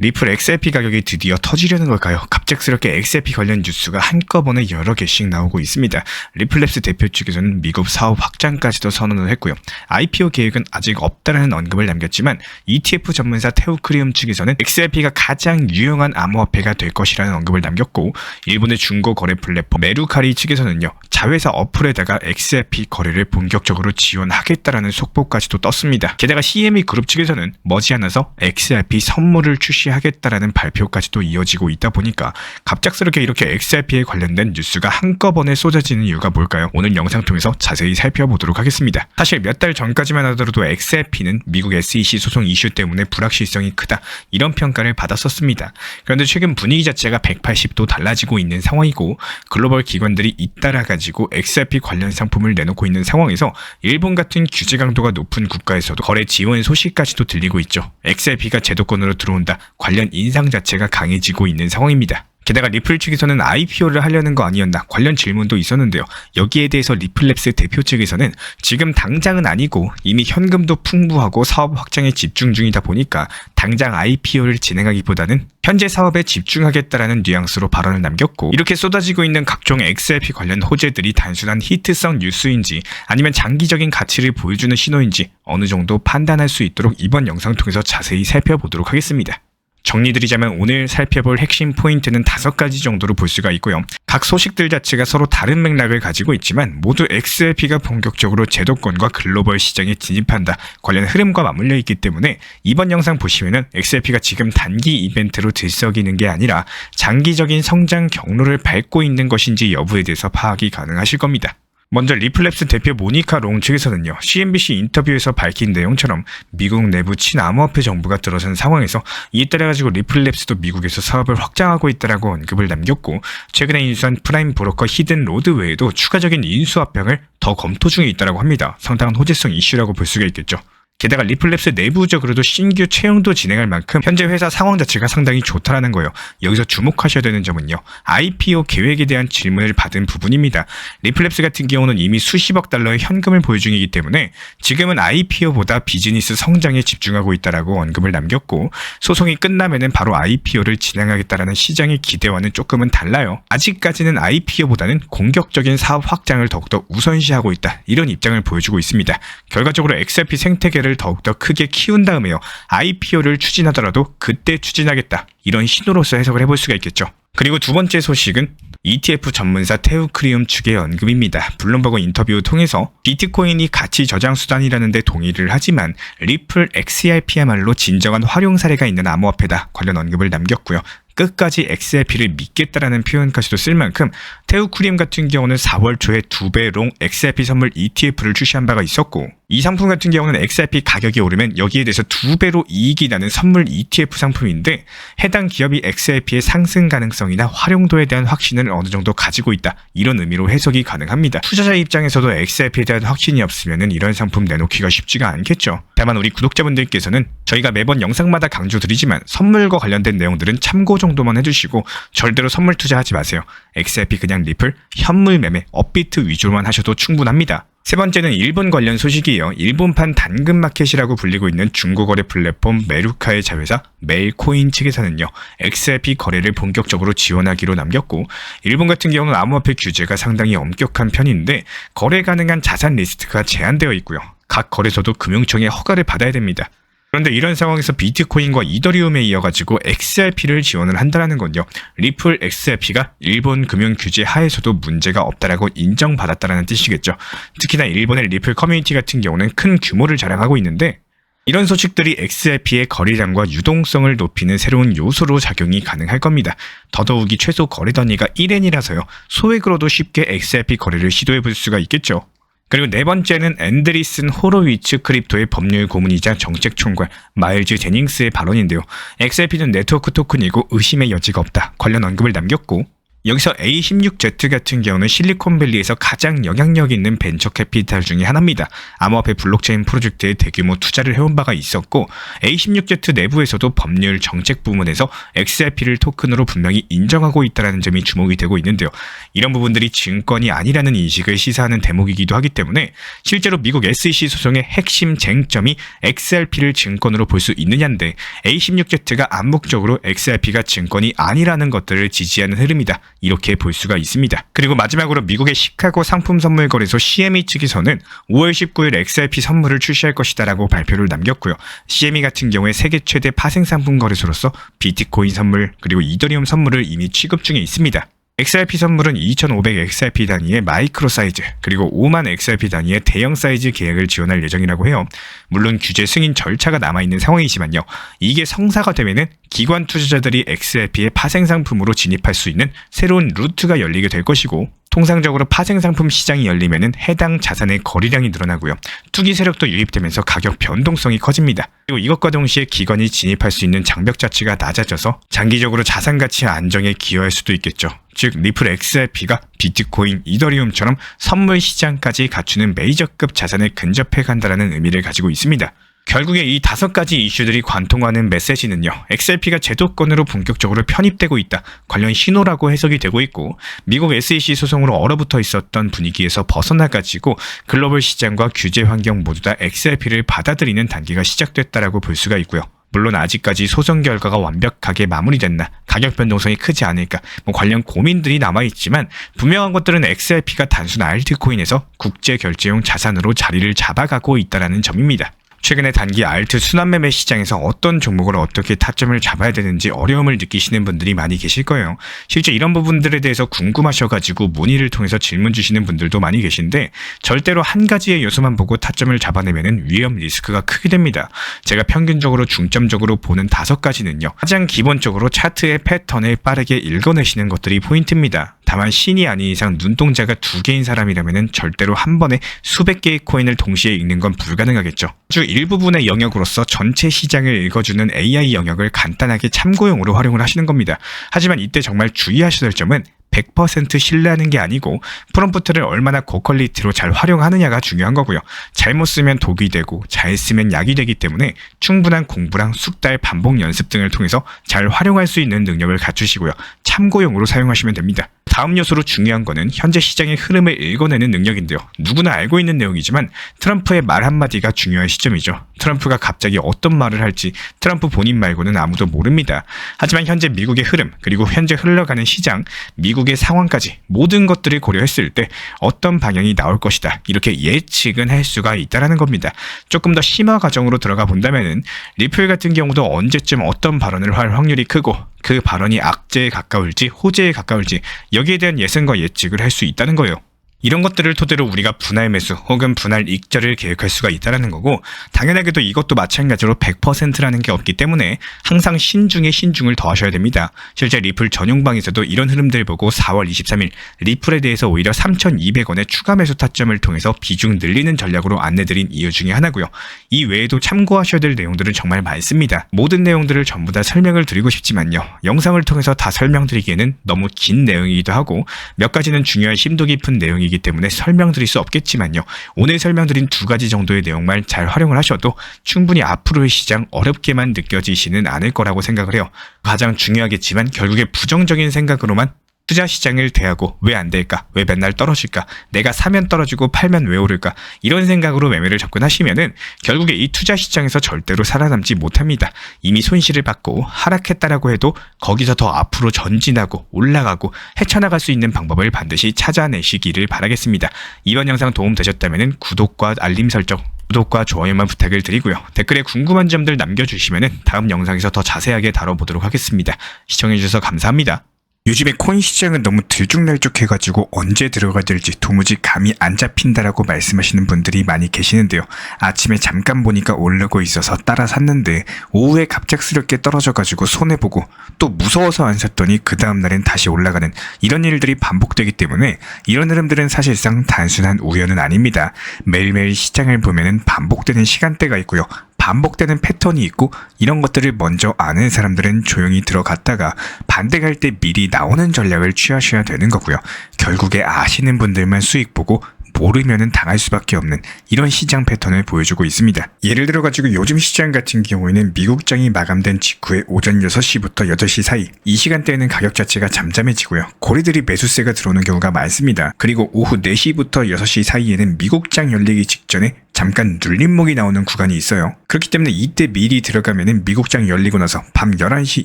리플 XRP 가격이 드디어 터지려는 걸까요? 갑작스럽게 XRP 관련 뉴스가 한꺼번에 여러 개씩 나오고 있습니다. 리플랩스 대표 측에서는 미국 사업 확장까지도 선언을 했고요. IPO 계획은 아직 없다라는 언급을 남겼지만 ETF 전문사 테우크리움 측에서는 XRP가 가장 유용한 암호화폐가 될 것이라는 언급을 남겼고, 일본의 중고 거래 플랫폼 메루카리 측에서는요, 자회사 어플에다가 XRP 거래를 본격적으로 지원하겠다라는 속보까지도 떴습니다. 게다가 CME 그룹 측에서는 머지않아서 XRP 선물을 하겠다라는 발표까지도 이어지고 있다 보니까 갑작스럽게 이렇게 XRP에 관련된 뉴스가 한꺼번에 쏟아지는 이유가 뭘까요? 오늘 영상 통해서 자세히 살펴보도록 하겠습니다. 사실 몇 달 전까지만 하더라도 XRP는 미국 SEC 소송 이슈 때문에 불확실성이 크다, 이런 평가를 받았었습니다. 그런데 최근 분위기 자체가 180도 달라지고 있는 상황이고, 글로벌 기관들이 잇따라 가지고 XRP 관련 상품을 내놓고 있는 상황에서 일본 같은 규제 강도가 높은 국가에서도 거래 지원 소식까지도 들리고 있죠. XRP가 제도권으로 들어온다, 관련 인상 자체가 강해지고 있는 상황입니다. 게다가 리플 측에서는 IPO를 하려는 거 아니었나 관련 질문도 있었는데요. 여기에 대해서 리플랩스 대표 측에서는 지금 당장은 아니고 이미 현금도 풍부하고 사업 확장에 집중 중이다 보니까 당장 IPO를 진행하기보다는 현재 사업에 집중하겠다라는 뉘앙스로 발언을 남겼고, 이렇게 쏟아지고 있는 각종 XRP 관련 호재들이 단순한 히트성 뉴스인지 아니면 장기적인 가치를 보여주는 신호인지 어느 정도 판단할 수 있도록 이번 영상 통해서 자세히 살펴보도록 하겠습니다. 정리드리자면 오늘 살펴볼 핵심 포인트는 5가지 정도로 볼 수가 있고요. 각 소식들 자체가 서로 다른 맥락을 가지고 있지만 모두 XRP가 본격적으로 제도권과 글로벌 시장에 진입한다, 관련 흐름과 맞물려 있기 때문에 이번 영상 보시면은 XRP가 지금 단기 이벤트로 들썩이는 게 아니라 장기적인 성장 경로를 밟고 있는 것인지 여부에 대해서 파악이 가능하실 겁니다. 먼저 리플랩스 대표 모니카 롱 측에서는요, CNBC 인터뷰에서 밝힌 내용처럼 미국 내부 친암호화폐 정부가 들어선 상황에서 이에 따라 가지고 리플랩스도 미국에서 사업을 확장하고 있다라고 언급을 남겼고, 최근에 인수한 프라임 브로커 히든 로드 외에도 추가적인 인수 합병을 더 검토 중에 있다라고 합니다. 상당한 호재성 이슈라고 볼 수가 있겠죠. 게다가 리플랩스 내부적으로도 신규 채용도 진행할 만큼 현재 회사 상황 자체가 상당히 좋다라는 거예요. 여기서 주목하셔야 되는 점은요, IPO 계획에 대한 질문을 받은 부분입니다. 리플랩스 같은 경우는 이미 수십억 달러의 현금을 보유 중이기 때문에 지금은 IPO보다 비즈니스 성장에 집중하고 있다라고 언급을 남겼고, 소송이 끝나면은 바로 IPO를 진행하겠다라는 시장의 기대와는 조금은 달라요. 아직까지는 IPO보다는 공격적인 사업 확장을 더욱더 우선시하고 있다, 이런 입장을 보여주고 있습니다. 결과적으로 XRP 생태계를 더욱더 크게 키운 다음에요, IPO를 추진하더라도 그때 추진하겠다, 이런 신호로서 해석을 해볼 수가 있겠죠. 그리고 두 번째 소식은 ETF 전문사 테우크리움 측의 언급입니다. 블룸버그 인터뷰 통해서 비트코인이 가치 저장 수단이라는 데 동의를 하지만 리플 XRP야말로 진정한 활용 사례가 있는 암호화폐다, 관련 언급을 남겼고요. 끝까지 XRP를 믿겠다라는 표현까지도 쓸 만큼 테우크리움 같은 경우는 4월 초에 2배 롱 XRP 선물 ETF를 출시한 바가 있었고, 이 상품 같은 경우는 XRP 가격이 오르면 여기에 대해서 2배로 이익이 나는 선물 ETF 상품인데, 해당 기업이 XRP의 상승 가능성이나 활용도에 대한 확신을 어느 정도 가지고 있다, 이런 의미로 해석이 가능합니다. 투자자 입장에서도 XRP에 대한 확신이 없으면 이런 상품 내놓기가 쉽지가 않겠죠. 다만 우리 구독자분들께서는 저희가 매번 영상마다 강조드리지만 선물과 관련된 내용들은 참고 정도만 해주시고 절대로 선물 투자하지 마세요. XRP 그냥 리플, 현물 매매, 업비트 위주로만 하셔도 충분합니다. 세 번째는 일본 관련 소식이에요. 일본판 당근마켓이라고 불리고 있는 중고거래 플랫폼 메루카의 자회사 메일코인 측에서는요, XRP 거래를 본격적으로 지원하기로 남겼고, 일본 같은 경우는 암호화폐 규제가 상당히 엄격한 편인데 거래 가능한 자산 리스트가 제한되어 있고요. 각 거래소도 금융청의 허가를 받아야 됩니다. 그런데 이런 상황에서 비트코인과 이더리움에 이어가지고 XRP를 지원을 한다는 건요, 리플 XRP가 일본 금융 규제 하에서도 문제가 없다라고 인정받았다는 뜻이겠죠. 특히나 일본의 리플 커뮤니티 같은 경우는 큰 규모를 자랑하고 있는데, 이런 소식들이 XRP의 거래량과 유동성을 높이는 새로운 요소로 작용이 가능할 겁니다. 더더욱이 최소 거래 단위가 1엔이라서요, 소액으로도 쉽게 XRP 거래를 시도해 볼 수가 있겠죠. 그리고 네 번째는 앤드리슨 호로위츠 크립토의 법률 고문이자 정책총괄 마일즈 제닝스의 발언인데요. XRP는 네트워크 토큰이고 의심의 여지가 없다, 관련 언급을 남겼고, 여기서 A16Z 같은 경우는 실리콘밸리에서 가장 영향력 있는 벤처 캐피탈 중에 하나입니다. 암호화폐 블록체인 프로젝트에 대규모 투자를 해온 바가 있었고 A16Z 내부에서도 법률 정책 부문에서 XRP를 토큰으로 분명히 인정하고 있다는 점이 주목이 되고 있는데요. 이런 부분들이 증권이 아니라는 인식을 시사하는 대목이기도 하기 때문에 실제로 미국 SEC 소송의 핵심 쟁점이 XRP를 증권으로 볼 수 있느냐인데 A16Z가 암묵적으로 XRP가 증권이 아니라는 것들을 지지하는 흐름이다. 이렇게 볼 수가 있습니다. 그리고 마지막으로 미국의 시카고 상품선물거래소 CME 측에서는 5월 19일 XRP 선물을 출시할 것이다라고 발표를 남겼고요. CME 같은 경우에 세계 최대 파생상품 거래소로서 비트코인 선물 그리고 이더리움 선물을 이미 취급 중에 있습니다. XRP 선물은 2500 XRP 단위의 마이크로 사이즈 그리고 5만 XRP 단위의 대형 사이즈 계약을 지원할 예정이라고 해요. 물론 규제 승인 절차가 남아있는 상황이지만요. 이게 성사가 되면은 기관 투자자들이 XRP의 파생상품으로 진입할 수 있는 새로운 루트가 열리게 될 것이고 통상적으로 파생상품 시장이 열리면은 해당 자산의 거래량이 늘어나고요. 투기 세력도 유입되면서 가격 변동성이 커집니다. 그리고 이것과 동시에 기관이 진입할 수 있는 장벽 자체가 낮아져서 장기적으로 자산 가치 안정에 기여할 수도 있겠죠. 즉 리플 XRP가 비트코인, 이더리움처럼 선물 시장까지 갖추는 메이저급 자산에 근접해 간다는 의미를 가지고 있습니다. 결국에 이 5가지 이슈들이 관통하는 메시지는요. XRP가 제도권으로 본격적으로 편입되고 있다. 관련 신호라고 해석이 되고 있고 미국 SEC 소송으로 얼어붙어 있었던 분위기에서 벗어나가지고 글로벌 시장과 규제 환경 모두 다 XRP를 받아들이는 단계가 시작됐다라고 볼 수가 있고요. 물론 아직까지 소송 결과가 완벽하게 마무리됐나 가격 변동성이 크지 않을까 관련 고민들이 남아있지만 분명한 것들은 XRP가 단순 알트코인에서 국제결제용 자산으로 자리를 잡아가고 있다는 점입니다. 최근에 단기 알트 순환매매 시장에서 어떤 종목을 어떻게 타점을 잡아야 되는지 어려움을 느끼시는 분들이 많이 계실 거예요. 실제 이런 부분들에 대해서 궁금하셔가지고 문의를 통해서 질문 주시는 분들도 많이 계신데 절대로 한 가지의 요소만 보고 타점을 잡아내면 위험 리스크가 크게 됩니다. 제가 평균적으로 중점적으로 보는 5가지는요. 가장 기본적으로 차트의 패턴을 빠르게 읽어내시는 것들이 포인트입니다. 다만 신이 아닌 이상 눈동자가 2개인 사람이라면 절대로 한 번에 수백 개의 코인을 동시에 읽는 건 불가능하겠죠. 아주 일부분의 영역으로서 전체 시장을 읽어주는 AI 영역을 간단하게 참고용으로 활용을 하시는 겁니다. 하지만 이때 정말 주의하셔야 할 점은 100% 신뢰하는 게 아니고 프롬프트를 얼마나 고퀄리티로 잘 활용하느냐가 중요한 거고요. 잘못 쓰면 독이 되고 잘 쓰면 약이 되기 때문에 충분한 공부랑 숙달 반복 연습 등을 통해서 잘 활용할 수 있는 능력을 갖추시고요. 참고용으로 사용하시면 됩니다. 다음 요소로 중요한 거는 현재 시장의 흐름을 읽어내는 능력인데요. 누구나 알고 있는 내용이지만 트럼프의 말 한마디가 중요한 시점이죠. 트럼프가 갑자기 어떤 말을 할지 트럼프 본인 말고는 아무도 모릅니다. 하지만 현재 미국의 흐름 그리고 현재 흘러가는 시장, 미국의 상황까지 모든 것들을 고려했을 때 어떤 방향이 나올 것이다. 이렇게 예측은 할 수가 있다는 겁니다. 조금 더 심화 과정으로 들어가 본다면은 리플 같은 경우도 언제쯤 어떤 발언을 할 확률이 크고 그 발언이 악재에 가까울지 호재에 가까울지 여기에 대한 예상과 예측을 할 수 있다는 거예요. 이런 것들을 토대로 우리가 분할 매수 혹은 분할 익절을 계획할 수가 있다는 거고 당연하게도 이것도 마찬가지로 100%라는 게 없기 때문에 항상 신중에 신중을 더하셔야 됩니다. 실제 리플 전용방에서도 이런 흐름들 보고 4월 23일 리플에 대해서 오히려 3,200원의 추가 매수 타점을 통해서 비중 늘리는 전략으로 안내드린 이유 중에 하나고요. 이 외에도 참고하셔야 될 내용들은 정말 많습니다. 모든 내용들을 전부 다 설명을 드리고 싶지만요. 영상을 통해서 다 설명드리기에는 너무 긴 내용이기도 하고 몇 가지는 중요한 심도 깊은 내용이 이기 때문에 설명드릴 수 없겠지만요. 오늘 설명드린 2가지 정도의 내용만 잘 활용을 하셔도 충분히 앞으로의 시장 어렵게만 느껴지지는 않을 거라고 생각을 해요. 가장 중요하겠지만 결국에 부정적인 생각으로만 투자 시장을 대하고 왜 안 될까? 왜 맨날 떨어질까? 내가 사면 떨어지고 팔면 왜 오를까? 이런 생각으로 매매를 접근하시면은 결국에 이 투자 시장에서 절대로 살아남지 못합니다. 이미 손실을 받고 하락했다라고 해도 거기서 더 앞으로 전진하고 올라가고 헤쳐나갈 수 있는 방법을 반드시 찾아내시기를 바라겠습니다. 이번 영상 도움 되셨다면은 구독과 알림 설정 구독과 좋아요만 부탁을 드리고요. 댓글에 궁금한 점들 남겨주시면은 다음 영상에서 더 자세하게 다뤄보도록 하겠습니다. 시청해주셔서 감사합니다. 요즘에 코인 시장은 너무 들쭉날쭉해가지고 언제 들어가야 될지 도무지 감이 안 잡힌다라고 말씀하시는 분들이 많이 계시는데요. 아침에 잠깐 보니까 오르고 있어서 따라 샀는데 오후에 갑작스럽게 떨어져가지고 손해보고 또 무서워서 안 샀더니 그 다음날엔 다시 올라가는 이런 일들이 반복되기 때문에 이런 흐름들은 사실상 단순한 우연은 아닙니다. 매일매일 시장을 보면은 반복되는 시간대가 있고요. 반복되는 패턴이 있고 이런 것들을 먼저 아는 사람들은 조용히 들어갔다가 반대갈 때 미리 나오는 전략을 취하셔야 되는 거고요. 결국에 아시는 분들만 수익 보고 모르면은 당할 수밖에 없는 이런 시장 패턴을 보여주고 있습니다. 예를 들어 가지고 요즘 시장 같은 경우에는 미국장이 마감된 직후에 오전 6시부터 8시 사이 이 시간대에는 가격 자체가 잠잠해지고요. 고리들이 매수세가 들어오는 경우가 많습니다. 그리고 오후 4시부터 6시 사이에는 미국장 열리기 직전에 잠깐 눌림목이 나오는 구간이 있어요. 그렇기 때문에 이때 미리 들어가면은 미국장 열리고 나서 밤 11시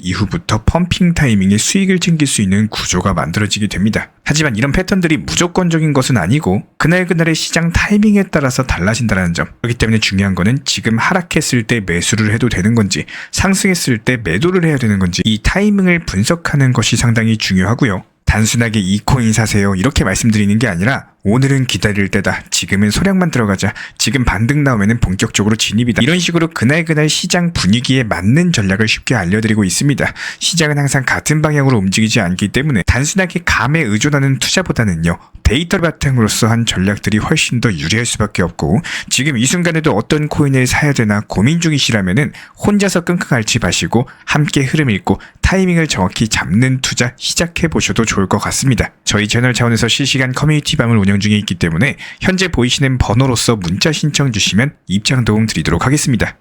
이후부터 펌핑 타이밍에 수익을 챙길 수 있는 구조가 만들어지게 됩니다. 하지만 이런 패턴들이 무조건적인 것은 아니고 그날그날의 시장 타이밍에 따라서 달라진다는 점. 그렇기 때문에 중요한 거는 지금 하락했을 때 매수를 해도 되는 건지 상승했을 때 매도를 해야 되는 건지 이 타이밍을 분석하는 것이 상당히 중요하고요. 단순하게 이 코인 사세요 이렇게 말씀드리는 게 아니라 오늘은 기다릴 때다. 지금은 소량만 들어가자. 지금 반등 나오면은 본격적으로 진입이다. 이런 식으로 그날 시장 분위기에 맞는 전략을 쉽게 알려드리고 있습니다. 시장은 항상 같은 방향으로 움직이지 않기 때문에 단순하게 감에 의존하는 투자보다는요. 데이터 바탕으로서 한 전략들이 훨씬 더 유리할 수밖에 없고 지금 이 순간에도 어떤 코인을 사야 되나 고민 중이시라면은 혼자서 끙끙 앓지 마시고 함께 흐름 읽고 타이밍을 정확히 잡는 투자 시작해 보셔도 좋을 것 같습니다. 저희 채널 차원에서 실시간 커뮤니티 방을 운영 중에 있기 때문에 현재 보이시는 번호로서 문자 신청 주시면 입장 도움 드리도록 하겠습니다.